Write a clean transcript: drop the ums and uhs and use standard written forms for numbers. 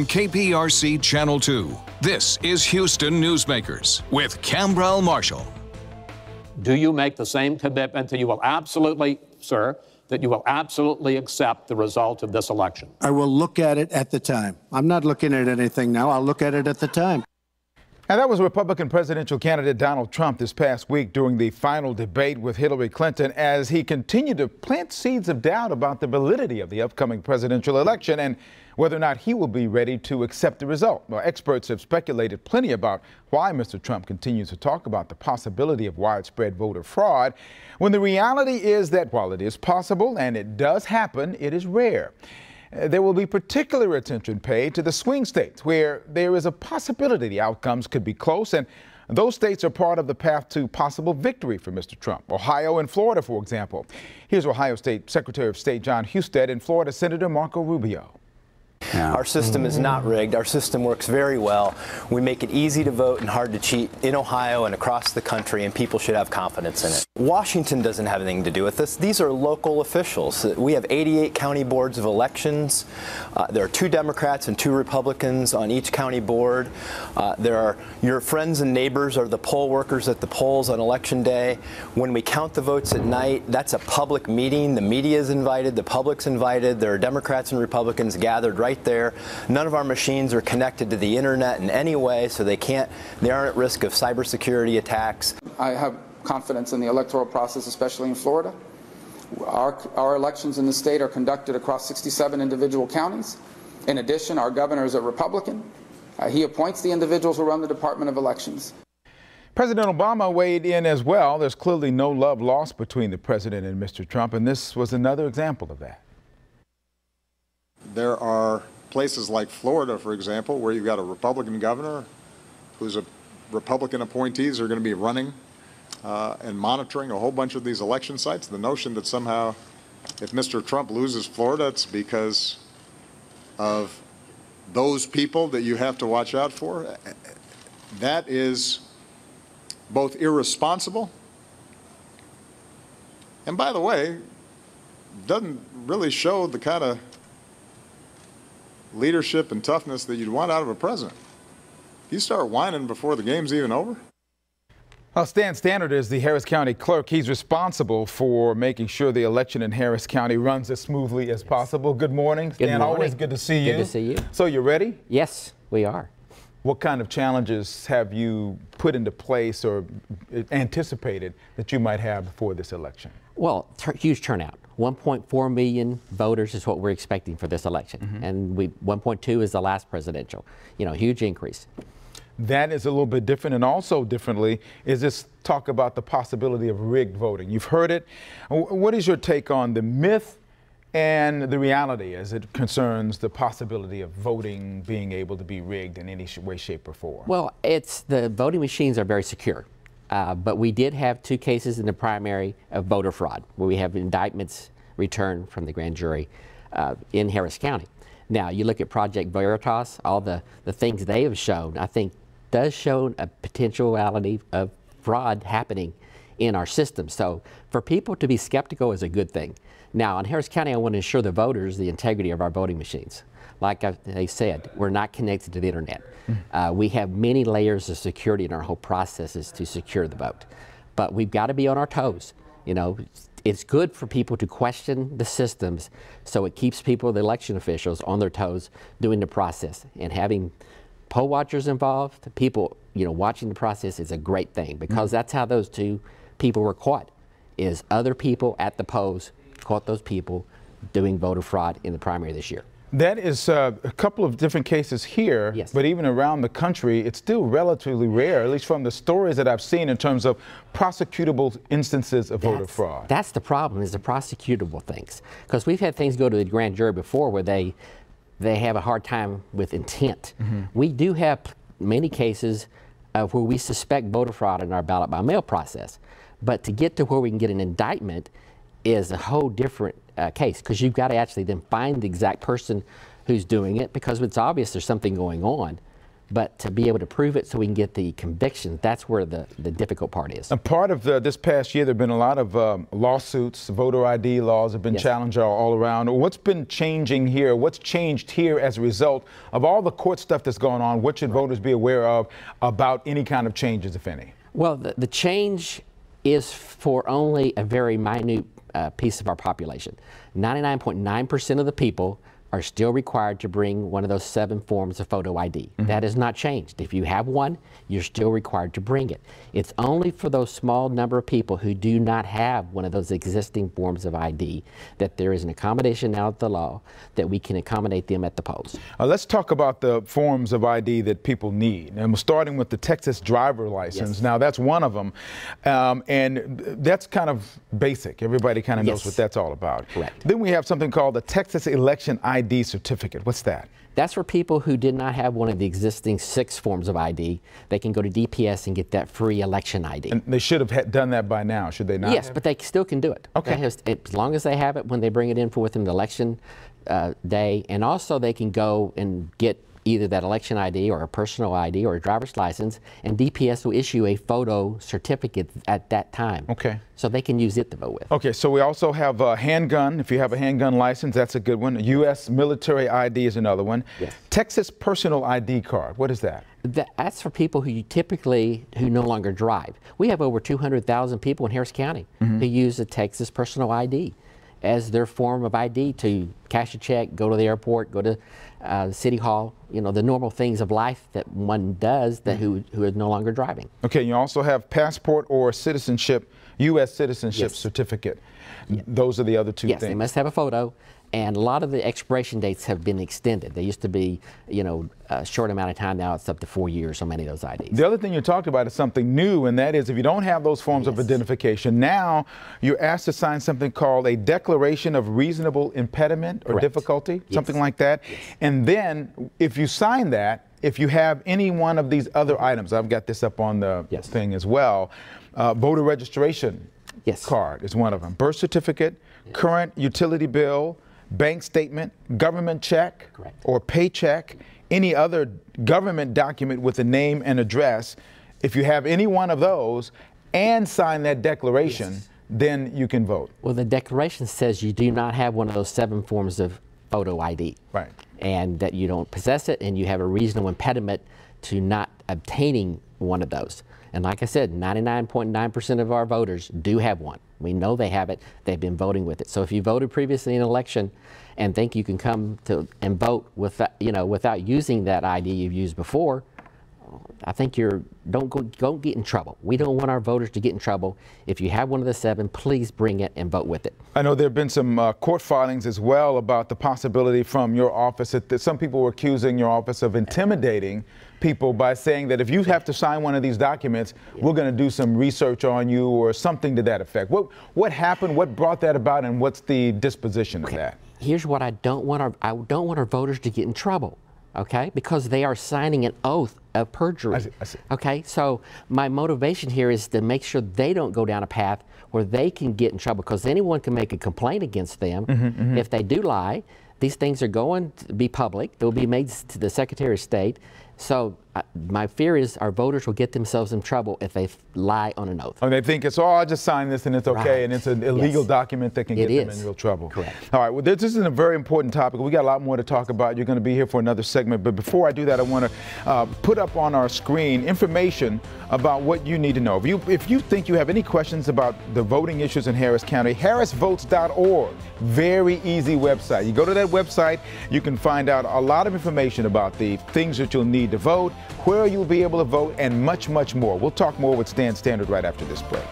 KPRC Channel 2, this is Houston Newsmakers with Cambrell Marshall. Do you make the same commitment that you will absolutely, sir, that you will absolutely accept the result of this election? I will look at it at the time. I'm not looking at anything now. I'll look at it at the time. And that was Republican presidential candidate Donald Trump this past week during the final debate with Hillary Clinton as he continued to plant seeds of doubt about the validity of the upcoming presidential election and whether or not he will be ready to accept the result. Well, experts have speculated plenty about why Mr. Trump continues to talk about the possibility of widespread voter fraud, when the reality is that while it is possible and it does happen, it is rare. There will be particular attention paid to the swing states where there is a possibility the outcomes could be close, and those states are part of the path to possible victory for Mr. Trump. Ohio and Florida, for example. Here's Ohio State Secretary of State John Husted and Florida Senator Marco Rubio. Our system is not rigged. Our system works very well. We make it easy to vote and hard to cheat in Ohio and across the country, and people should have confidence in it. Washington doesn't have anything to do with this. These are local officials. We have 88 county boards of elections. There are 2 Democrats and 2 Republicans on each county board. There are your friends and neighbors are the poll workers at the polls on election day. When we count the votes at night, that's a public meeting. The media is invited. The public's invited. There are Democrats and Republicans gathered right there. None of our machines are connected to the internet in any way, so they aren't at risk of cybersecurity attacks. I have confidence in the electoral process, especially in Florida. Our elections in the state are conducted across 67 individual counties. In addition, our governor is a Republican. He appoints the individuals who run the Department of Elections. President Obama weighed in as well. There's clearly no love lost between the president and Mr. Trump, and this was another example of that. There are places like Florida, for example, where you've got a Republican governor who's a Republican appointees are going to be running and monitoring a whole bunch of these election sites. The notion that somehow if Mr. Trump loses Florida, it's because of those people that you have to watch out for, that is both irresponsible and, by the way, doesn't really show the kind of leadership and toughness that you'd want out of a president. You start whining before the game's even over. Well, Stan Stanart is the Harris County Clerk. He's responsible for making sure the election in Harris County runs as smoothly as possible. Good morning, Stan. Good morning. Always good to see you. Good to see you. So you ready? Yes, we are. What kind of challenges have you put into place or anticipated that you might have before this election? Well, huge turnout. 1.4 million voters is what we're expecting for this election. And 1.2 is the last presidential. You know, huge increase. That is a little bit different, and also differently is this talk about the possibility of rigged voting. You've heard it. What is your take on the myth and the reality as it concerns the possibility of voting being able to be rigged in any way, shape, or form? Well, the voting machines are very secure. But we did have 2 cases in the primary of voter fraud, where we have indictments returned from the grand jury in Harris County. Now, you look at Project Veritas, all the things they have shown, I think does show a potentiality of fraud happening in our system. So for people to be skeptical is a good thing. Now, in Harris County, I want to ensure the voters the integrity of our voting machines. Like they said, we're not connected to the internet. We have many layers of security in our whole processes to secure the vote. But we've got to be on our toes. You know, it's good for people to question the systems, so it keeps people, the election officials, on their toes doing the process. And having poll watchers involved, people, you know, watching the process is a great thing, because that's how those 2 people were caught, is other people at the polls caught those people doing voter fraud in the primary this year. That is a couple of different cases here, yes. But even around the country, it's still relatively rare, at least from the stories that I've seen in terms of prosecutable instances of voter fraud. That's the problem, is the prosecutable things. Because we've had things go to the grand jury before where they have a hard time with intent. We do have many cases of where we suspect voter fraud in our ballot by mail process. But to get to where we can get an indictment is a whole different case, because you've got to actually then find the exact person who's doing it, because it's obvious there's something going on. But to be able to prove it so we can get the conviction, that's where the difficult part is. A part of this past year, there have been a lot of lawsuits. Voter ID laws have been challenged all around. What's been changing here? What's changed here as a result of all the court stuff that's going on? What should voters be aware of about any kind of changes, if any? Well, the change is for only a very minute piece of our population. 99.9% of the people are still required to bring one of those 7 forms of photo ID. That has not changed. If you have one, you're still required to bring it. It's only for those small number of people who do not have one of those existing forms of ID that there is an accommodation now at the law that we can accommodate them at the polls. Let's talk about the forms of ID that people need. And we're starting with the Texas driver license. Now, that's one of them. And that's kind of basic. Everybody kind of knows what that's all about. Correct. Then we have something called the Texas Election ID certificate. What's that? That's for people who did not have one of the existing 6 forms of ID. They can go to DPS and get that free election ID. And they should have done that by now, should they not? Yes, but they still can do it. Okay. As long as they have it when they bring it in for within the election day, and also they can go and get either that election ID or a personal ID or a driver's license, and DPS will issue a photo certificate at that time. Okay. So they can use it to vote with. Okay, so we also have a handgun. If you have a handgun license, that's a good one. A U.S. military ID is another one. Yes. Texas personal ID card, what is that? That's for people who who no longer drive. We have over 200,000 people in Harris County who use a Texas personal ID as their form of ID to cash a check, go to the airport, go to City Hall, you know, the normal things of life that one does that who is no longer driving. Okay, you also have passport or citizenship, U.S. citizenship certificate. Those are the other two things. Yes, they must have a photo, and a lot of the expiration dates have been extended. They used to be, you know, a short amount of time. Now it's up to 4 years on many of those IDs. The other thing you talked about is something new, and that is if you don't have those forms of identification, now you're asked to sign something called a declaration of reasonable impediment or difficulty, something like that. And then if you sign that, if you have any one of these other items, I've got this up on the thing as well, voter registration card is one of them. Birth certificate, current utility bill, bank statement, government check or paycheck, any other government document with a name and address. If you have any one of those and sign that declaration, then you can vote. Well, the declaration says you do not have one of those 7 forms of photo ID. Right. And that you don't possess it and you have a reasonable impediment to not obtaining one of those. And like I said, 99.9% of our voters do have one. We know they have it. They've been voting with it. So if you voted previously in an election and think you can come to and vote without, without using that ID you've used before, I think don't get in trouble. We don't want our voters to get in trouble. If you have one of the 7, please bring it and vote with it. I know there have been some court filings as well about the possibility from your office that some people were accusing your office of intimidating people by saying that if you have to sign one of these documents, we're going to do some research on you or something to that effect. What happened? What brought that about, and what's the disposition of that? Here's what I don't want our voters to get in trouble. Okay, because they are signing an oath of perjury. I see. Okay, so my motivation here is to make sure they don't go down a path where they can get in trouble, because anyone can make a complaint against them if they do lie. These things are going to be public. They'll be made to the Secretary of State. So my fear is our voters will get themselves in trouble if they lie on an oath. And they think I'll just sign this and it's okay, and it's an illegal document that can get them in real trouble. Correct. All right, well, this is a very important topic. We got a lot more to talk about. You're going to be here for another segment, but before I do that, I want to put up on our screen information about what you need to know. If you think you have any questions about the voting issues in Harris County, harrisvotes.org, very easy website. You go to that website, you can find out a lot of information about the things that you'll need to vote, where you'll be able to vote, and much, much more. We'll talk more with Stan Stanart right after this break.